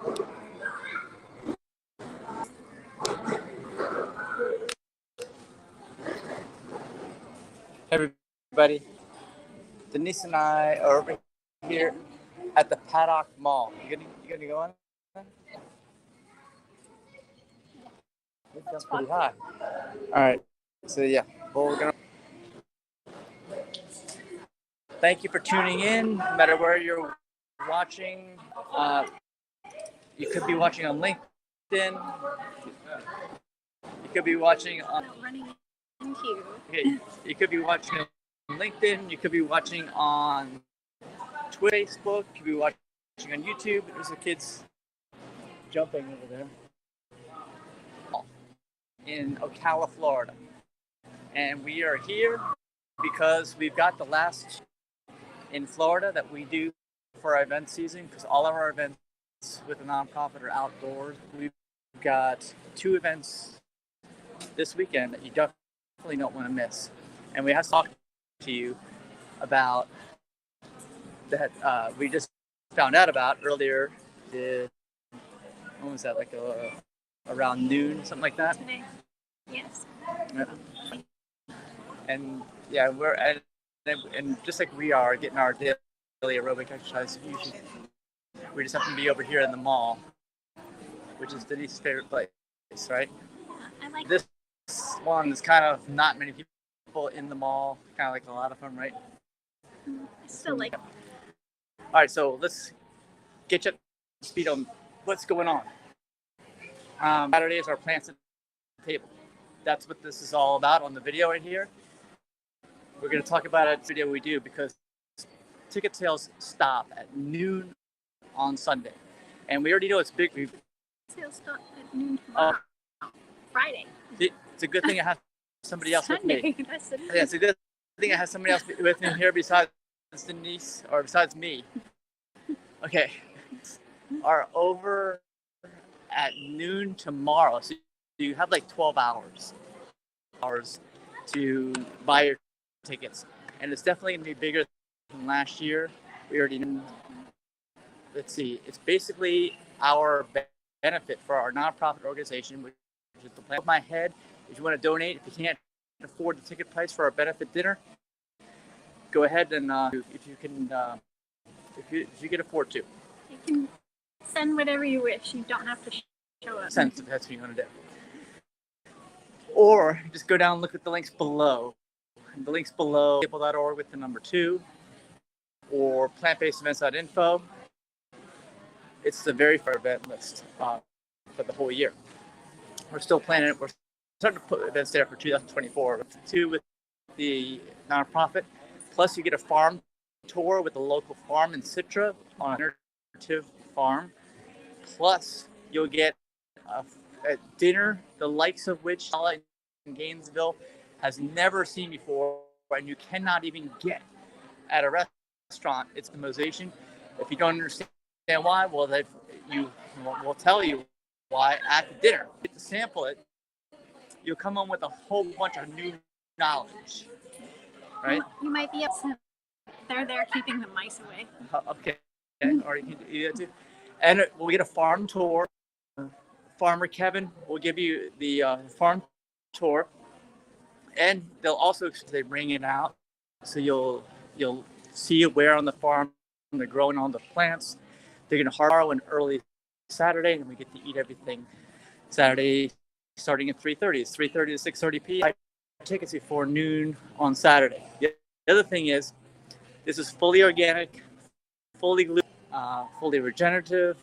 Hey everybody, Denise and I are over here at the Paddock Mall. You gonna go on? That's pretty high. All right, so yeah, well, we're gonna. Thank you for tuning in. No matter where you're watching, you could be watching on LinkedIn. You could be watching on. Okay, you could be watching on LinkedIn. You could be watching on Twitter, Facebook. You could be watching on YouTube. There's the kids jumping over there in Ocala, Florida, and we are here because we've got the last in Florida that we do for our event season, because all of our events with the nonprofit are outdoors. We've got 2 events this weekend that you definitely don't want to miss, and we have to talk to you about that. We just found out about earlier. When was that? Like around noon, something like that. Today, yes. Yeah. And yeah, and just like we are getting our daily aerobic exercise, we just happen to be over here in the mall, which is Denise's favorite place, right? I like this one. Is kind of not many people in the mall. Kind of like a lot of fun, right? I still like it. All right, so let's get you up to speed on what's going on. Saturday is our plants at the table. That's what this is all about on the video right here. We're going to talk about it in the video we do, because ticket sales stop at noon on Sunday. And we already know it's big. Sales stop at noon tomorrow. Friday. It's a good thing I have somebody else Sunday. with me. That's Yeah, it's a good thing I have somebody else with me here besides Denise, or besides me. Okay. Are over at noon tomorrow. So you have like 12 hours to buy your tickets. And it's definitely going to be bigger than last year. We already know. Let's see. It's basically our benefit for our nonprofit organization, which is the plan of my head. If you want to donate, if you can't afford the ticket price for our benefit dinner, go ahead and if you can afford to. You can send whatever you wish. You don't have to show up. Send if that's what you want to do. Or just go down and look at the links below. The links below, people.org with the number 2, or plantbasedevents.info. It's the very far event list for the whole year. We're still planning it. We're starting to put events there for 2024. 2 with the nonprofit. Plus, you get a farm tour with a local farm in Citra on an alternative farm. Plus, you'll get a dinner, the likes of which in Gainesville has never seen before, and you cannot even get at a restaurant. It's the Mosaic. If you don't understand why, well, we'll tell you why at the dinner. You get to sample it. You'll come home with a whole bunch of new knowledge, right? You might be upset. They're there keeping the mice away. Okay. Or you can do that too. And we'll get a farm tour. Farmer Kevin will give you the farm tour, and they'll also bring it out, so you'll see where on the farm they're growing all the plants. They're going to harvest an early Saturday, and we get to eat everything Saturday, starting at 3:30. It's 3:30 to 6:30 p.m. Tickets before noon on Saturday. The other thing is, this is fully organic, fully regenerative.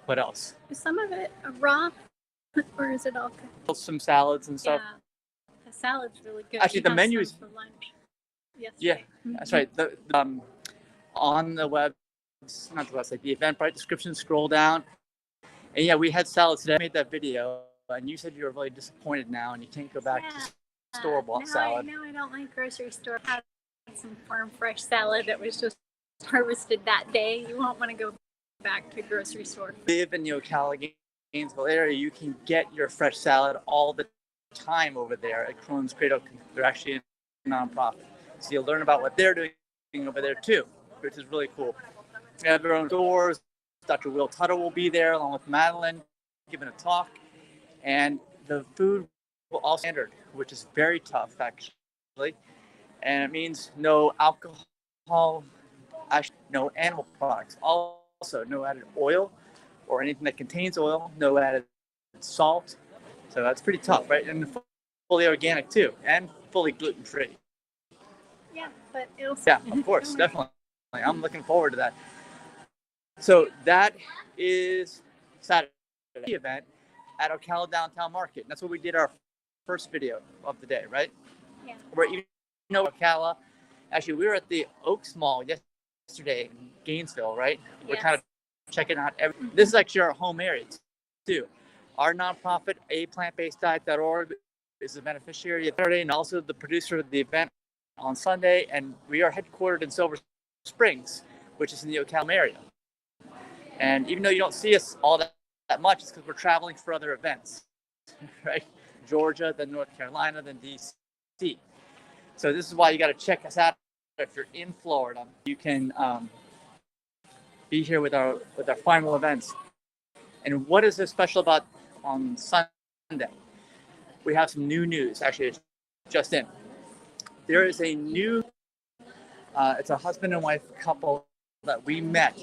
What else? Is some of it raw, or is it all cooked? Some salads and stuff. Yeah, the salad's really good. Actually, the menu is for lunch. Yeah, that's right. On the web, not the website, the Eventbrite description, scroll down. And yeah, we had salad today. I made that video, and you said you were really disappointed now, and you can't go back to store-bought salad. No, I don't like grocery store. I had some farm fresh salad that was just harvested that day. You won't want to go back to grocery store. Live in the Ocala, Gainesville area, you can get your fresh salad all the time over there at Crohn's Cradle. They're actually a nonprofit, so you'll learn about what they're doing over there too, which is really cool. They have their own doors, Dr. Will Tuttle will be there along with Madeline giving a talk. And the food will all standard, which is very tough, actually. And it means no alcohol, actually no animal products. Also, no added oil or anything that contains oil, no added salt. So that's pretty tough, right? And fully organic too, and fully gluten-free. Yeah, but it'll. Yeah, of course, definitely. I'm looking forward to that. So that is Saturday event at Ocala Downtown Market. And that's where we did our first video of the day, right? Yeah. Where you know Ocala. Actually, we were at the Oaks Mall yesterday in Gainesville, right? We're kind of checking out this is actually our home area too. Our nonprofit, aplantbaseddiet.org, is the beneficiary of Saturday and also the producer of the event on Sunday. And we are headquartered in Silver Springs, which is in the Ocala area. And even though you don't see us all that much, it's because we're traveling for other events, right? Georgia, then North Carolina, then DC. So this is why you got to check us out. If you're in Florida, you can be here with our final events. And what is so special about on Sunday? We have some new news. Actually, it's just in. There is a new. It's a husband and wife couple that we met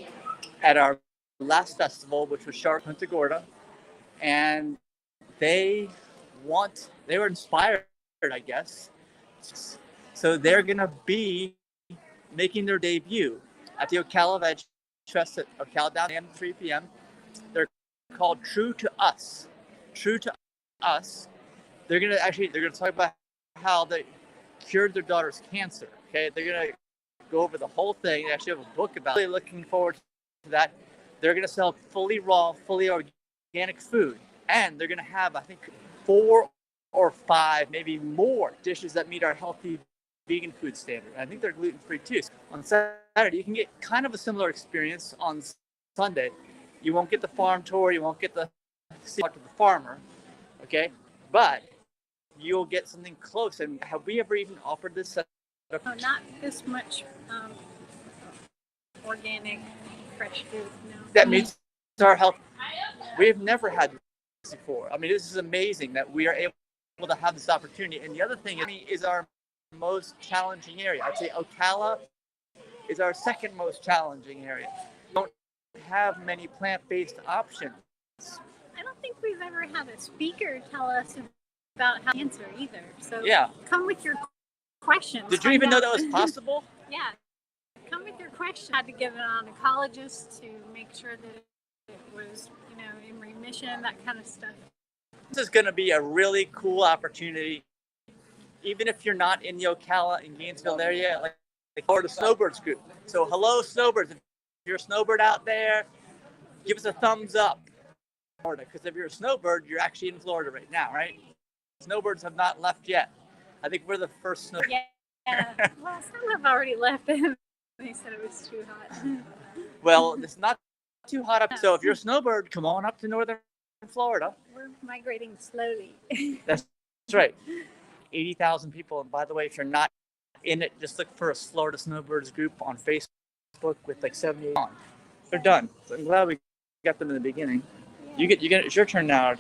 at our last festival, which was Chard, Punta Gorda, and they were inspired, I guess. So they're gonna be making their debut at the Ocala Veg Fest at Ocala Downtown at 3 p.m. They're called True to Us. True to Us. They're gonna talk about how they cured their daughter's cancer. Okay, they're gonna go over the whole thing. They actually have a book about it. Really looking forward to that. They're gonna sell fully raw, fully organic food, and they're gonna have, I think, 4 or 5, maybe more dishes that meet our healthy vegan food standard. I think they're gluten-free too. On Saturday, you can get kind of a similar experience. On Sunday, you won't get the farm tour, you won't get the talk to the farmer, okay? But you'll get something close. And have we ever even offered this? Not this much organic, fresh food. No. That means our health. We've never had this before. I mean, this is amazing that we are able to have this opportunity. And the other thing is our most challenging area. I'd say Ocala is our second most challenging area. We don't have many plant-based options. I don't think we've ever had a speaker tell us about how to answer either. So yeah, come with your questions. Did you even know that was possible? Yeah. Come with your questions. I had to get an oncologist to make sure that it was, in remission, that kind of stuff. This is going to be a really cool opportunity. Even if you're not in the Ocala and Gainesville area, like Florida Snowbirds group. So hello, snowbirds. If you're a snowbird out there, give us a thumbs up. Because if you're a snowbird, you're actually in Florida right now, right? Snowbirds have not left yet. I think we're the first snowbirds. Yeah. Well, some have already left. They said it was too hot. Well, it's not too hot up. So if you're a snowbird, come on up to northern Florida. We're migrating slowly. That's right. 80,000 people. And by the way, if you're not in it, just look for a Florida Snowbirds group on Facebook with like 78 on. They're done. So I'm glad we got them in the beginning. Yeah. It's your turn now.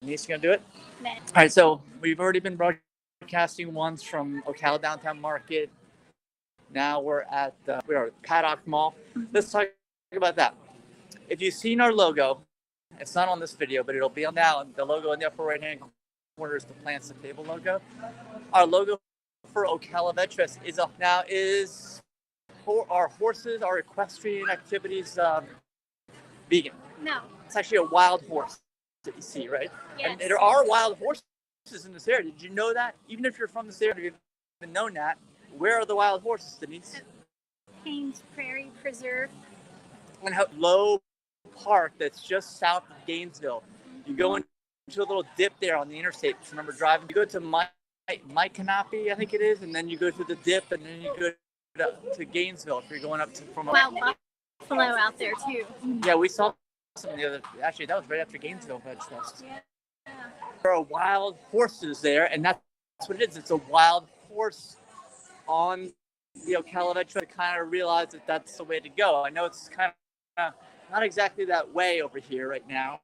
Denise, you gonna do it? Nah. All right. So we've already been broadcasting once from Ocala Downtown Market. Now we're at Paddock Mall. Let's talk about that. If you've seen our logo, it's not on this video, but it'll be on now. The logo in the upper right-hand corner is the Plants at Table logo. Our logo for Ocala Veg Fest is for our horses, our equestrian activities, vegan. No. It's actually a wild horse that you see, right? Yes. And there are wild horses in this area. Did you know that? Even if you're from this area, you've been known that. Where are the wild horses, Denise? Haynes Prairie Preserve. And Low Park, that's just south of Gainesville. You go into a little dip there on the interstate. Remember driving? You go to my Canopy, I think it is, and then you go through the dip, and then you go to Gainesville if you're going up from. Wild buffalo out there too. Yeah, we saw some the other. Actually, that was right after Gainesville Veg Fest. Yeah. There are wild horses there, and that's what it is. It's a wild horse on the Ocala Veg Fest. To kind of realize that that's the way to go. I know it's kind of not exactly that way over here right now,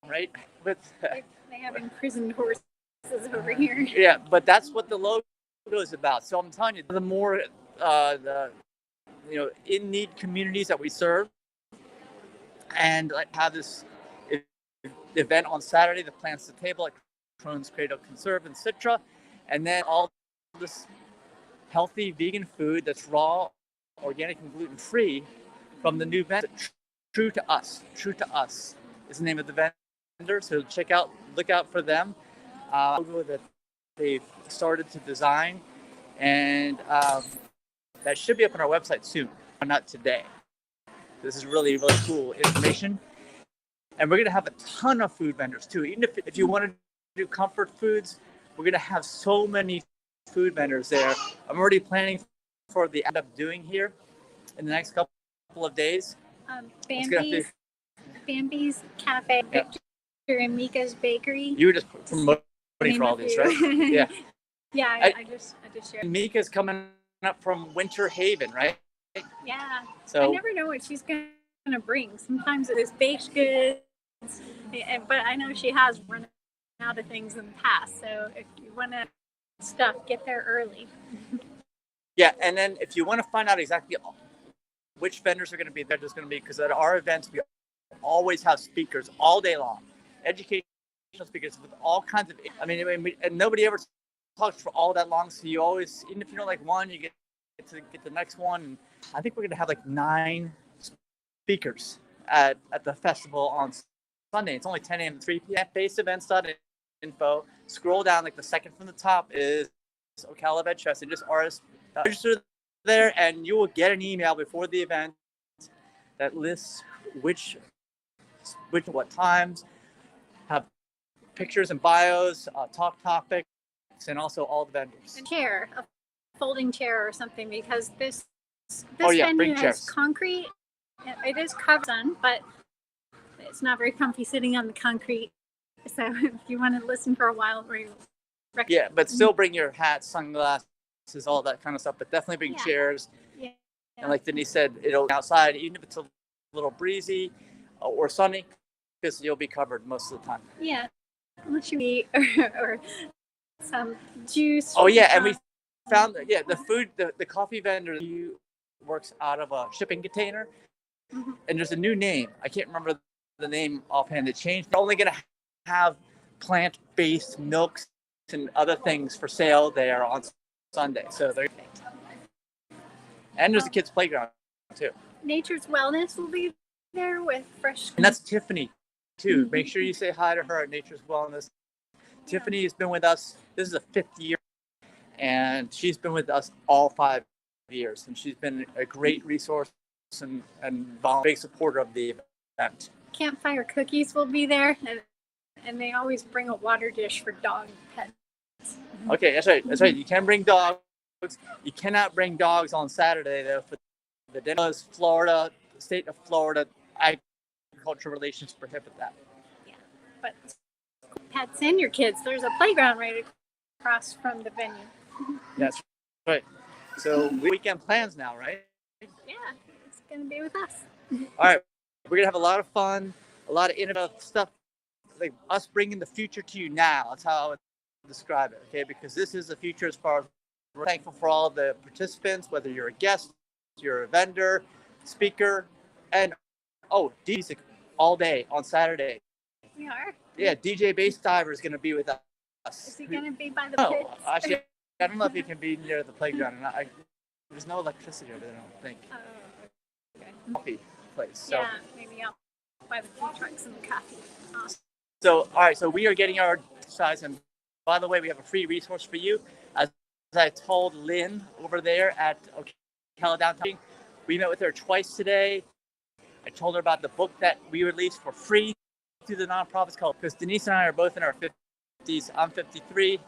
right? But they have imprisoned horses over here. yeah, but that's what the logo is about. So I'm telling you, the more the in need communities that we serve, and like have this event on Saturday, the Plants to Table at Crohn's Cradle Conserve in Citra, and then all this healthy vegan food that's raw, organic, and gluten free from the new vendor. True to Us is the name of the vendor. So look out for them. Logo that they've started to design, and that should be up on our website soon, but not today. This is really, really cool information. And we're going to have a ton of food vendors too. Even if you want to do comfort foods, we're going to have so many food vendors there. I'm already planning for the end up doing here in the next couple of days. Bambi's Cafe, Yeah. Victor and Mika's Bakery. You were just promoting for all these, right? Yeah. Yeah, I just shared. Mika's coming up from Winter Haven, right? Yeah. So I never know what she's going to bring. Sometimes it is baked goods, but I know she has run out of things in the past. So if you want to stuff, get there early. Yeah, and then if you want to find out exactly which vendors are going to be there, there's going to be, because at our events we always have speakers all day long, educational speakers with all kinds of. And nobody ever talks for all that long. So you always, even if you don't like one, you get to get the next one. And I think we're going to have like 9 speakers at the festival on Sunday. It's only 10 a.m. to 3 p.m. baseevents.info. Scroll down, like the second from the top is Ocala Event Chest, and just register there, and you will get an email before the event that lists what times, have pictures and bios, talk topics, and also all the vendors. A folding chair or something, because this bring venue chairs. has concrete. It is covered on, but it's not very comfy sitting on the concrete. So if you want to listen for a while, yeah, but still bring your hats, sunglasses, all that kind of stuff. But definitely bring chairs. Yeah. And like Denise said, it'll be outside, even if it's a little breezy or sunny, because you'll be covered most of the time. Yeah, unless you eat or some juice. Oh yeah, and we found the food, the coffee vendor works out of a shipping container, and there's a new name. I can't remember the name offhand. It changed. They're only going to have plant-based milks and other things for sale there on Sunday. So and there's a kids' playground too. Nature's Wellness will be there with fresh. And that's Tiffany too. Make sure you say hi to her at Nature's Wellness. Tiffany has been with us. This is the 5th year, and she's been with us all 5 years, and she's been a great resource and big supporter of the event. Campfire Cookies will be there, and they always bring a water dish for dog pets. Okay, that's right. You can bring dogs. You cannot bring dogs on Saturday though. For the demos, Florida, the state of Florida, agricultural relations prohibit that. Yeah, but pets and your kids. There's a playground right across from the venue. That's right. So weekend plans now, right? Yeah, it's gonna be with us. All right, we're gonna have a lot of fun, a lot of innovative stuff, like us bringing the future to you now. That's how I would describe it, okay? Because this is the future as far as we're thankful for all the participants, whether you're a guest, you're a vendor, speaker, and music all day on Saturday. We are. Yeah, DJ Bass Diver is going to be with us. Is he going to be by the pits? pits? Actually, I don't know if he can be near the playground. And there's no electricity over there, I don't think. Oh, okay. Coffee place. So. Yeah, maybe out by the food trucks and the coffee. So, all right, so we are getting our size. And by the way, we have a free resource for you. As I told Lynn over there at Ocala Downtown, we met with her twice today. I told her about the book that we released for free through the nonprofits called, because Denise and I are both in our 50s. I'm 53,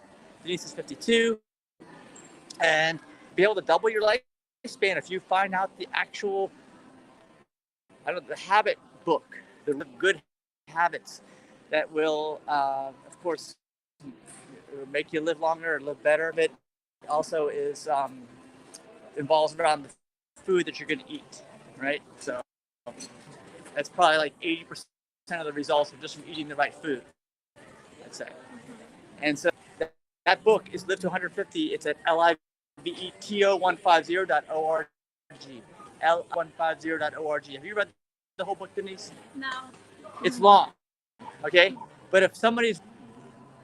Denise is 52. And be able to double your lifespan if you find out the actual, the habit book, the good habits that will, of course, make you live longer and live better. It also is involves around the food that you're going to eat, right? So That's probably like 80% of the results are just from eating the right food, I'd say. And so that book is Live to 150. It's at liveto150.org. L150.org. Have you read the whole book, Denise? No. It's long, okay? But if somebody's,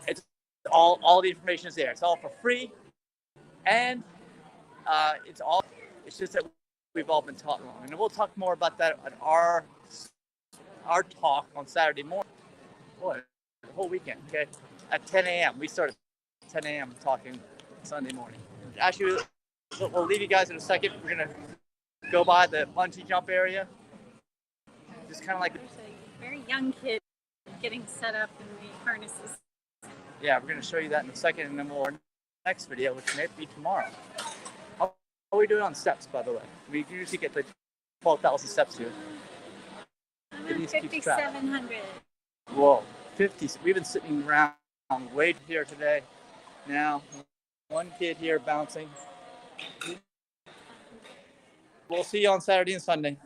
it's all the information is there. It's all for free, and it's just that we've all been taught wrong. And we'll talk more about that at our talk on Saturday morning. Boy, the whole weekend, okay? At 10 a.m. We started at 10 a.m. talking Sunday morning. Actually, we'll leave you guys in a second. We're going to go by the bungee jump area. Just kind of like... There's a very young kid getting set up in the harnesses. Yeah, we're going to show you that in a second, and then we'll next video, which may be tomorrow. How are we doing on steps, by the way? We usually get the 12,000 steps here. I'm at 5,700. Whoa, 50. We've been sitting around way here today. Now, one kid here bouncing. We'll see you on Saturday and Sunday.